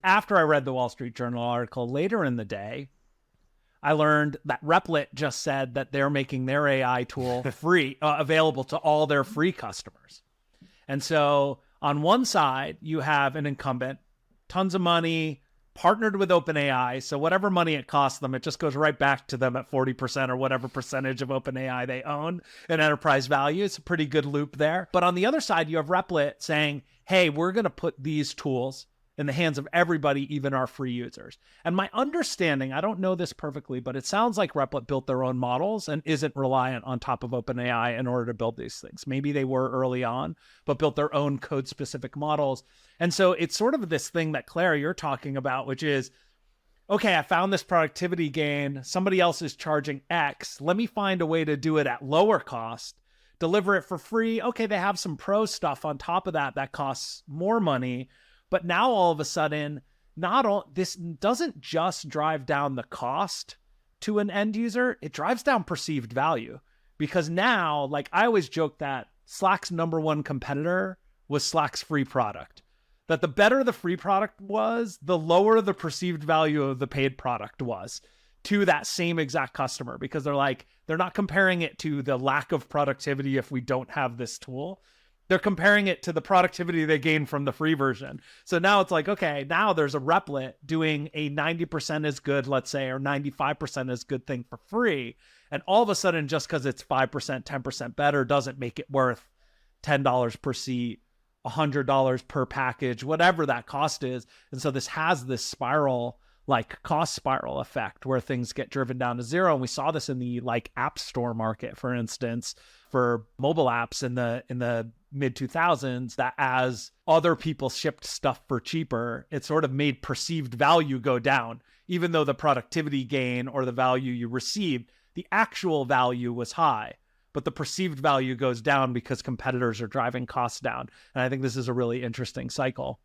After I read the Wall Street Journal article later in the day, I learned that Repet just said that they're making their AI tool free, available to all their free customers. And so on one side, you have an incumbent, tons of money, partnered with OpenAI. So whatever money it costs them, it just goes right back to them at 40% or whatever percentage of OpenAI they own in enterprise value. It's a pretty good loop there. But on the other side, you have Repet saying, hey, we're going to put these tools in the hands of everybody, even our free users. And my understanding, I don't know this perfectly, but it sounds like Repet built their own models and isn't reliant on top of OpenAI in order to build these things. Maybe they were early on, but built their own code-specific models. And so it's sort of this thing that, Claire, you're talking about, which is, okay, I found this productivity gain. Somebody else is charging X. Let me find a way to do it at lower cost, deliver it for free. Okay, they have some pro stuff on top of that that costs more money. But now all of a sudden, this doesn't just drive down the cost to an end user, it drives down perceived value. Because now, like I always joke that Slack's number one competitor was Slack's free product. That the better the free product was, the lower the perceived value of the paid product was to that same exact customer. Because they're not comparing it to the lack of productivity if we don't have this tool. They're comparing it to the productivity they gain from the free version. So now it's like, okay, now there's a Repet doing a 90% as good, let's say, or 95% as good thing for free. And all of a sudden, just because it's 5%, 10% better doesn't make it worth $10 per seat, $100 per package, whatever that cost is. And so this has this spiral, like cost spiral effect where things get driven down to zero. And we saw this in the like app store market, for instance, for mobile apps in the mid 2000s, that as other people shipped stuff for cheaper, it sort of made perceived value go down, even though the productivity gain or the value you received, the actual value was high, but the perceived value goes down because competitors are driving costs down. And I think this is a really interesting cycle.